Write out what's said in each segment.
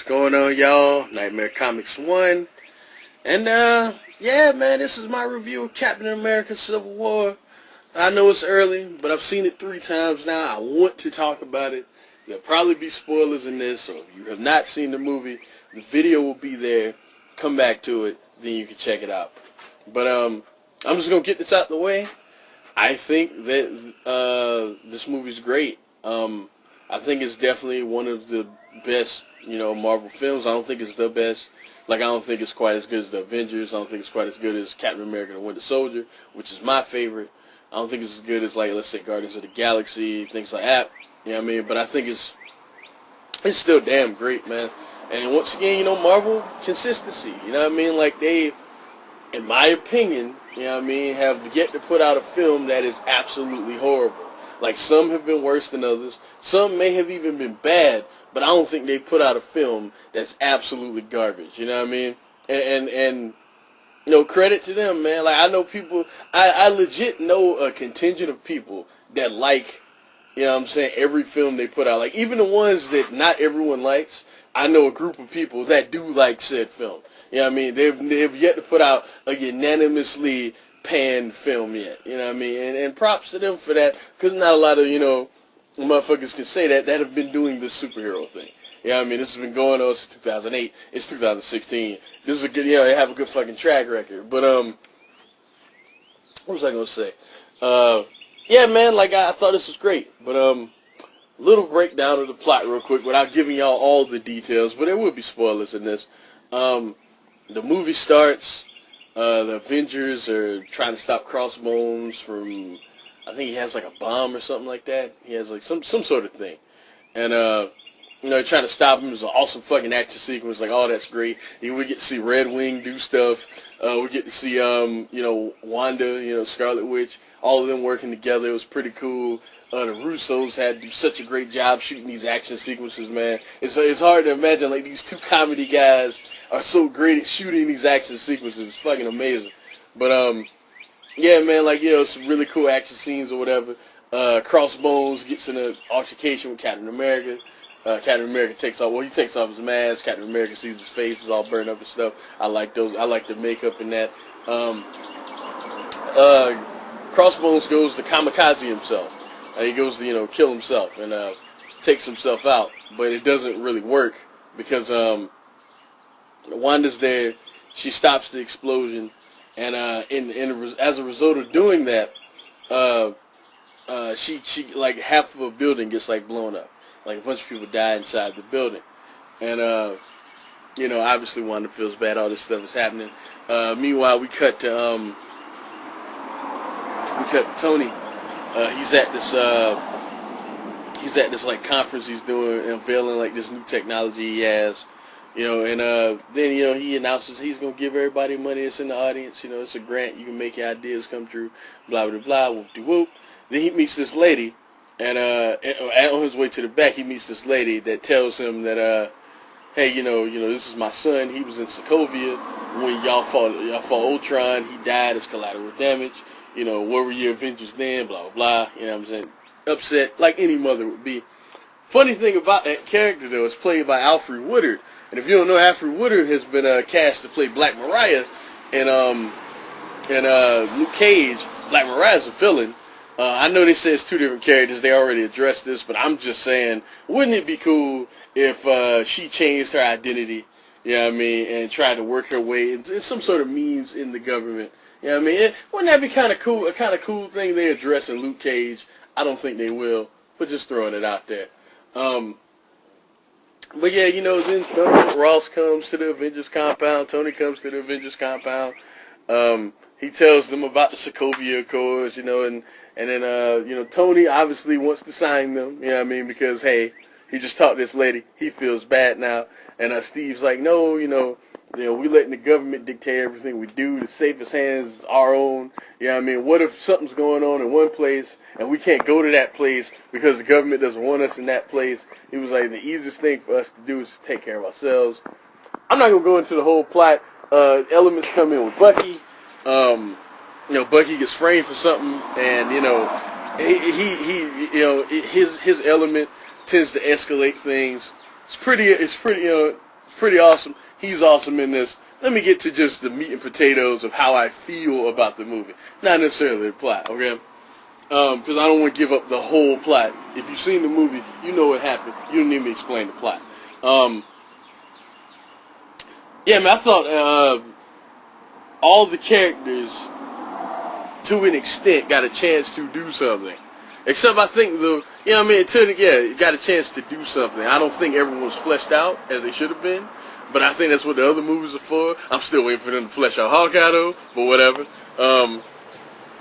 going on, y'all? Nightmare Comics 1. And, yeah, man, this is my review of Captain America Civil War. I know it's early, but I've seen it 3 times now. I want to talk about it. There'll probably be spoilers in this, so if you have not seen the movie, the video will be there. Come back to it, then you can check it out. But, I'm just going to get this out of the way. I think that, this movie's great. I think it's definitely one of the best, Marvel films. I don't think it's the best. Like, I don't think it's quite as good as the Avengers. I don't think it's quite as good as Captain America and the Winter Soldier, which is my favorite. I don't think it's as good as, like, let's say Guardians of the Galaxy, things like that. You know what I mean? But I think it's still damn great, man. And once again, Marvel consistency. You know what I mean? Like, they, in my opinion, have yet to put out a film that is absolutely horrible. Like, some have been worse than others. Some may have even been bad, but I don't think they put out a film that's absolutely garbage. You know what I mean? And credit to them, man. Like, I know people, I legit know a contingent of people that like, every film they put out. Like, even the ones that not everyone likes, I know a group of people that do like said film. You know what I mean? They've yet to put out a unanimously panned film yet. You know what I mean? And props to them for that, because not a lot of, motherfuckers can say that have been doing this superhero thing. You know what I mean? This has been going on since 2008. It's 2016. This is a good, they have a good fucking track record. But, what was I going to say? Yeah, man, like, I thought this was great. But, little breakdown of the plot real quick without giving y'all all the details, but there will be spoilers in this. The movie starts, the Avengers are trying to stop Crossbones from, I think he has like a bomb or something like that. He has like some sort of thing. And, trying to stop him is an awesome fucking action sequence. Like, oh, that's great. We get to see Red Wing do stuff. We get to see, Wanda, Scarlet Witch, all of them working together. It was pretty cool. The Russos had to do such a great job shooting these action sequences, man. It's hard to imagine, like, these 2 comedy guys are so great at shooting these action sequences. It's fucking amazing. But, yeah, man, like, some really cool action scenes or whatever. Crossbones gets in an altercation with Captain America. Captain America takes off his mask. Captain America sees his face is all burned up and stuff. I like those. I like the makeup in that. Crossbones goes to kamikaze himself. He goes to, kill himself and takes himself out. But it doesn't really work because Wanda's there. She stops the explosion. And as a result of doing that, she like half of a building gets like blown up. Like a bunch of people die inside the building. And, obviously Wanda feels bad. All this stuff is happening. Meanwhile, we cut to Tony. He's at this like conference he's doing, unveiling like this new technology he has, and then he announces he's gonna give everybody money that's in the audience. It's a grant, you can make your ideas come true, blah blah blah, whoop de whoop. Then he meets this lady, and on his way to the back, he meets this lady that tells him that hey, this is my son. He was in Sokovia when y'all fought Ultron. He died as collateral damage. Where were your Avengers then? Blah, blah, blah. You know what I'm saying? Upset, like any mother would be. Funny thing about that character, though, is played by Alfred Woodard. And if you don't know, Alfred Woodard has been cast to play Black Mariah. And Luke Cage, Black Mariah's a villain. I know they say it's 2 different characters. They already addressed this. But I'm just saying, wouldn't it be cool if she changed her identity, and tried to work her way into some sort of means in the government? You know what I mean? Wouldn't that be kind of cool? A kind of cool thing they address in Luke Cage. I don't think they will, but just throwing it out there. But yeah, then Ross comes to the Avengers compound. Tony comes to the Avengers compound. He tells them about the Sokovia Accords, and then Tony obviously wants to sign them. You know what I mean? Because hey, he just talked to this lady. He feels bad now, and Steve's like, no, we letting the government dictate everything we do. The safest hands is our own. You know what I mean? What if something's going on in one place and we can't go to that place because the government doesn't want us in that place? He was like, the easiest thing for us to do is to take care of ourselves. I'm not going to go into the whole plot. Elements come in with Bucky. Bucky gets framed for something, and, his element tends to escalate things. It's pretty, pretty awesome. He's awesome in this. Let me get to just the meat and potatoes of how I feel about the movie. Not necessarily the plot, okay? Because I don't want to give up the whole plot. If you've seen the movie, you know what happened. You don't need me to explain the plot. Yeah, man, I thought all the characters, to an extent, got a chance to do something. Except I think got a chance to do something. I don't think everyone was fleshed out as they should have been. But I think that's what the other movies are for. I'm still waiting for them to flesh out Hawkeye though, but whatever.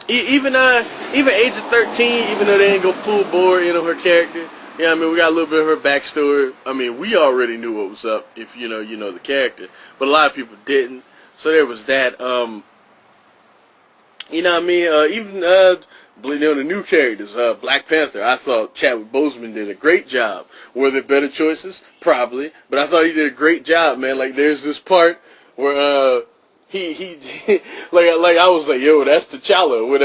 Even Age of 13, even though they didn't go full bore, her character. Yeah, I mean, we got a little bit of her backstory. I mean, we already knew what was up if you know the character, but a lot of people didn't. So there was that. Even the new characters, Black Panther, I thought Chadwick Boseman did a great job. Were there better choices? Probably. But I thought he did a great job, man. Like, there's this part where, he like I was like, yo, that's T'Challa. With,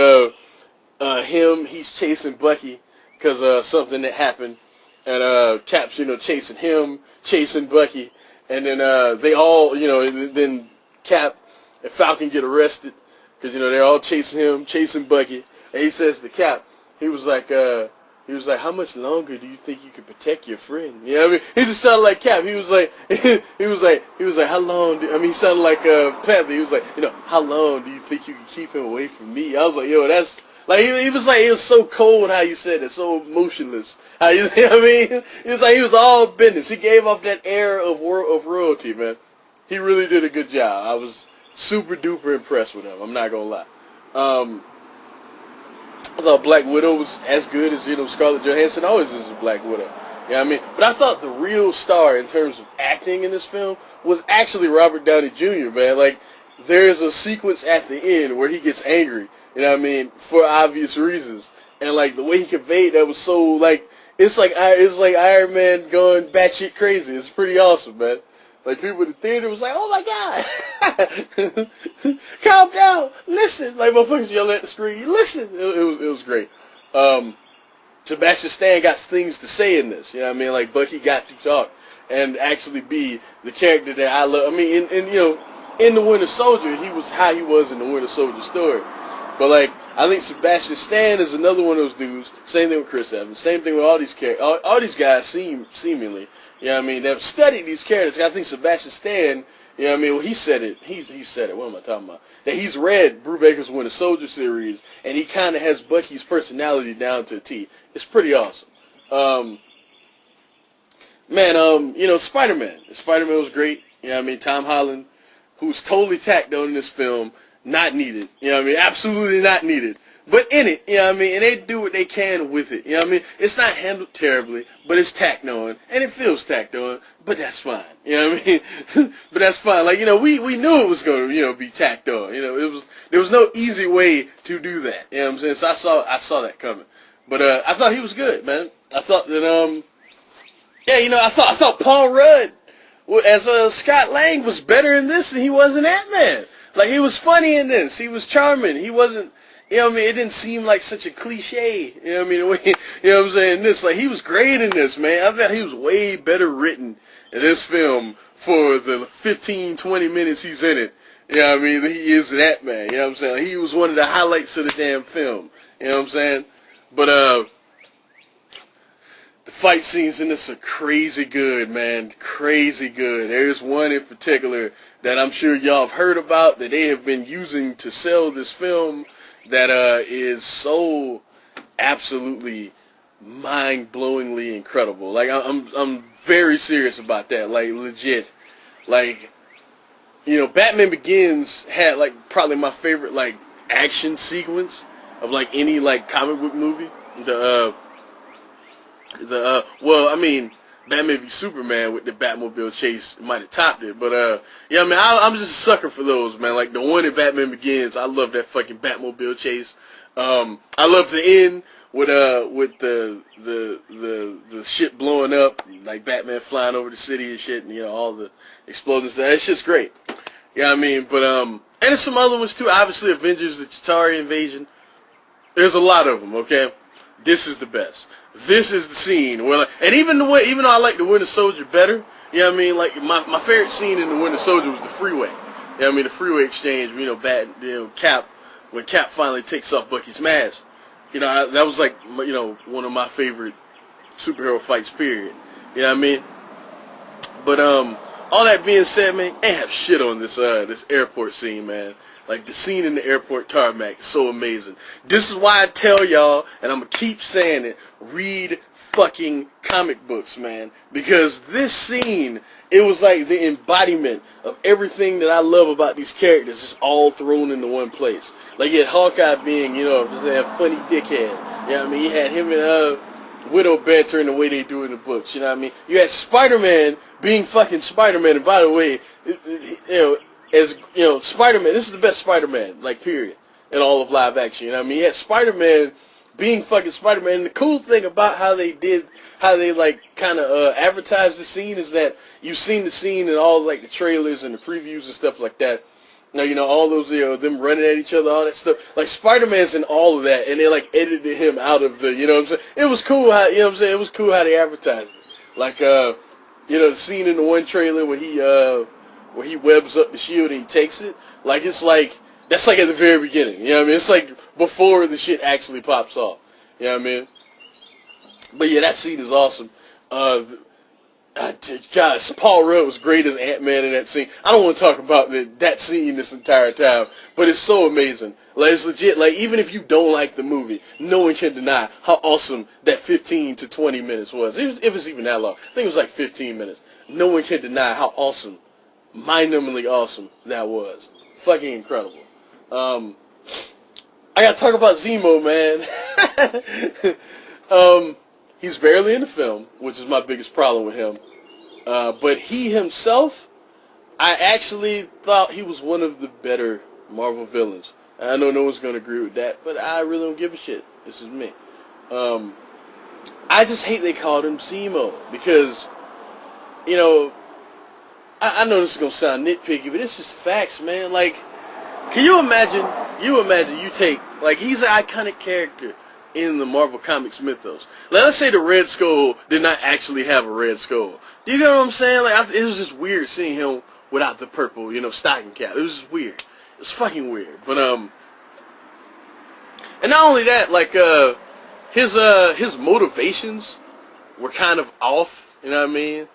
he's chasing Bucky because, something that happened. And, Cap's, chasing him, chasing Bucky. And then, they all, then Cap and Falcon get arrested because, they're all chasing him, chasing Bucky. And he says to Cap, he was like, how much longer do you think you can protect your friend? You know what I mean? He just sounded like Cap. He was like, how long he sounded like Panther. He was like, how long do you think you can keep him away from me? I was like, yo, that's, like, he was like, it was so cold how you said it, so emotionless. How you know what I mean? He was like, he was all business. He gave off that air of royalty, man. He really did a good job. I was super duper impressed with him. I'm not gonna lie. I thought Black Widow was as good as, Scarlett Johansson always is a Black Widow. You know what I mean? But I thought the real star in terms of acting in this film was actually Robert Downey Jr., man. Like, there's a sequence at the end where he gets angry, you know what I mean, for obvious reasons. And, like, the way he conveyed that was so, like, it's like Iron Man going batshit crazy. It's pretty awesome, man. Like, people in the theater was like, oh my God, calm down, listen. Like, motherfuckers yelling at the screen, listen. It was great. Sebastian Stan got things to say in this, you know what I mean? Like, Bucky got to talk and actually be the character that I love. I mean, in The Winter Soldier, he was how he was in The Winter Soldier story. But, like, I think Sebastian Stan is another one of those dudes. Same thing with Chris Evans. Same thing with all these characters. All these guys seemingly. You know what I mean? They've studied these characters. I think Sebastian Stan, you know what I mean? Well, he said it. He said it. What am I talking about? That he's read Brubaker's Winter Soldier series, and he kind of has Bucky's personality down to a T. It's pretty awesome. Spider-Man. Spider-Man was great. You know what I mean? Tom Holland, who's totally tacked on in this film, not needed. You know what I mean? Absolutely not needed. But in it, you know what I mean? And they do what they can with it. You know what I mean? It's not handled terribly, but it's tacked on. And it feels tacked on, but that's fine. You know what I mean? But that's fine. Like, we knew it was going to, be tacked on. There was no easy way to do that. You know what I'm saying? So I saw that coming. But I thought he was good, man. I thought that, I thought Paul Rudd as Scott Lang was better in this than he was in Ant-Man. Like, he was funny in this. He was charming. He wasn't, it didn't seem like such a cliche. You know what I mean? The way, what I'm saying? This, like, he was great in this, man. I thought he was way better written in this film for the 15, 20 minutes he's in it. You know what I mean? Than he is in Ant-Man. You know what I'm saying? Like, he was one of the highlights of the damn film. You know what I'm saying? But, the fight scenes in this are crazy good, man. Crazy good. There's one in particular that I'm sure y'all have heard about that they have been using to sell this film that is so absolutely mind-blowingly incredible. Like, I'm very serious about that. Like, legit. Like, Batman Begins had, like, probably my favorite, like, action sequence of, like, any, like, comic book movie. Batman v Superman with the Batmobile chase might have topped it, but I'm just a sucker for those, man. Like the one in Batman Begins, I love that fucking Batmobile chase. I love the end with the shit blowing up, like Batman flying over the city and shit, and all the explosions. That shit's great. You know what I mean? But and there's some other ones too. Obviously, Avengers: The Chitauri Invasion. There's a lot of them. Okay, this is the best. This is the scene where, and even though I like the Winter Soldier better, You know what I mean? Like, my favorite scene in The Winter Soldier was the freeway. You know what I mean? The freeway exchange, you know, Cap, when Cap finally takes off Bucky's mask. You know, that was like, you know, one of my favorite superhero fights, period. You know what I mean? But, all that being said, man, I ain't have shit on this airport scene, man. Like, the scene in the airport tarmac is so amazing. This is why I tell y'all, and I'm going to keep saying it, read fucking comic books, man. Because this scene, it was like the embodiment of everything that I love about these characters, just all thrown into one place. Like, you had Hawkeye being, you know, just a funny dickhead. You know what I mean? You had him and Widow banter in the way they do in the books. You know what I mean? You had Spider-Man being fucking Spider-Man. And by the way, you know, as, you know, Spider-Man, this is the best Spider-Man, like, period, in all of live action. You know what I mean? You had Spider-Man being fucking Spider-Man. And the cool thing about how they, like, kind of advertised the scene is that you've seen the scene in all, like, the trailers and the previews and stuff like that. Now, you know, all those, you know, them running at each other, all that stuff. Like, Spider-Man's in all of that, and they, like, edited him out of the, you know what I'm saying? It was cool how, you know what I'm saying? It was cool how they advertised it. Like, you know, the scene in the one trailer where he webs up the shield and he takes it. Like, it's like, that's like at the very beginning, you know what I mean? It's like before the shit actually pops off, you know what I mean? But yeah, that scene is awesome. God, Paul Rudd was great as Ant-Man in that scene. I don't want to talk about that scene this entire time, but it's so amazing. Like, it's legit. Like, even if you don't like the movie, no one can deny how awesome that 15 to 20 minutes was. If it's even that long. I think it was like 15 minutes. No one can deny how awesome, mind-numbingly awesome that was. Fucking incredible. I gotta talk about Zemo, man. He's barely in the film, which is my biggest problem with him. But he himself, I actually thought he was one of the better Marvel villains. I know no one's going to agree with that, but I really don't give a shit. This is me. I just hate they called him Zemo, because, you know, I know this is going to sound nitpicky, but it's just facts, man. Like, can you imagine you take, like, he's an iconic character in the Marvel Comics mythos. Let's say the Red Skull did not actually have a red skull. Do you get what I'm saying? Like, it was just weird seeing him without the purple, you know, stocking cap. It was just weird. It was fucking weird. But and not only that, like, his motivations were kind of off. You know what I mean?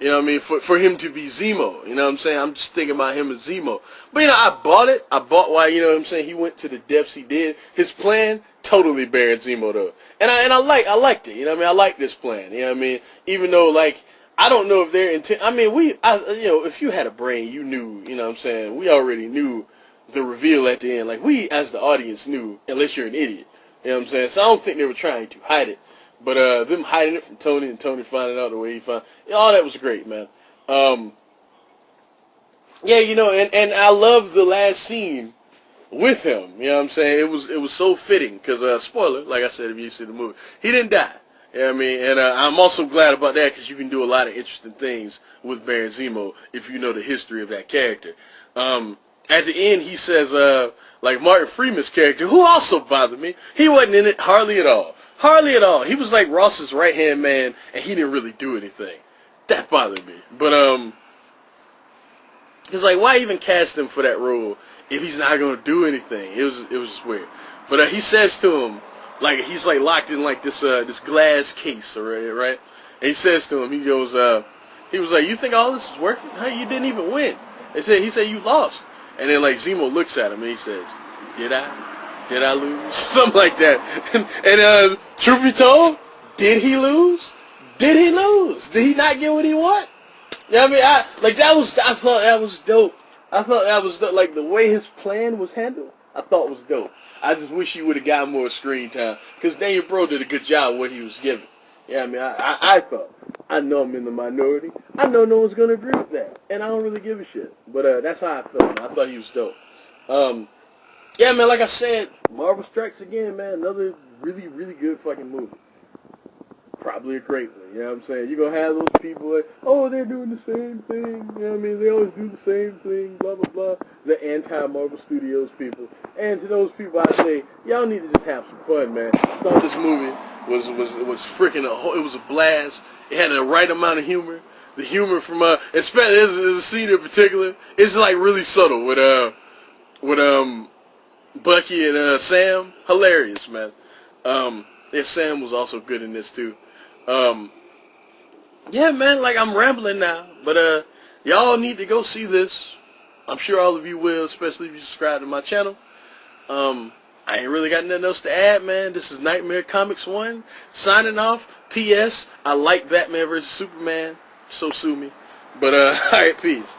You know what I mean? For him to be Zemo. You know what I'm saying? I'm just thinking about him as Zemo. But, you know, I bought it. I bought why, you know what I'm saying, he went to the depths he did. His plan totally buried Zemo, though. And I liked it. You know what I mean? I liked this plan. You know what I mean? Even though, like, I don't know if they're intent. I mean, you know, if you had a brain, you knew, you know what I'm saying? We already knew the reveal at the end. Like, we, as the audience, knew, unless you're an idiot. You know what I'm saying? So I don't think they were trying to hide it. But them hiding it from Tony and Tony finding out the way he found, all that was great, man. Yeah, you know, and I love the last scene with him. You know what I'm saying? It was so fitting because spoiler, like I said, if you see the movie, he didn't die. You know what I mean? And I'm also glad about that because you can do a lot of interesting things with Baron Zemo if you know the history of that character. At the end, he says, like Martin Freeman's character, who also bothered me, he wasn't in it hardly at all. Hardly at all. He was like Ross's right-hand man, and he didn't really do anything. That bothered me. But, it's like, why even cast him for that role if he's not going to do anything? It was just weird. But he says to him, like, he's like locked in like this glass case, right? And he says to him, he goes, he was like, you think all this is worth it? Huh? You didn't even win. He said you lost. And then like Zemo looks at him and he says, did I lose? Something like that. And truth be told, did he lose? Did he lose? Did he not get what he want? You know what I mean? I thought that was dope. I thought that was dope. Like, the way his plan was handled, I thought was dope. I just wish he would have got more screen time. Because Daniel Bro did a good job with what he was given. Yeah, you know what I mean? I thought. I know I'm in the minority. I know no one's going to agree with that. And I don't really give a shit. But that's how I felt. I thought he was dope. Yeah, man, like I said, Marvel Strikes Again, man. Another really, really good fucking movie. Probably a great one, you know what I'm saying? You're going to have those people like, oh, they're doing the same thing, you know what I mean? They always do the same thing, blah, blah, blah. The anti-Marvel Studios people. And to those people, I say, y'all need to just have some fun, man. I thought this movie was freaking, it was a blast. It had the right amount of humor. the humor from especially there's a scene in particular. It's like really subtle with Bucky and Sam. Hilarious, man. Yeah, Sam was also good in this too. Yeah, man, like I'm rambling now, but y'all need to go see this. I'm sure all of you will, especially if you subscribe to my channel. I ain't really got nothing else to add, man. This is Nightmare Comics 1 signing off. P.S. I like Batman vs. Superman, so sue me. But alright, peace.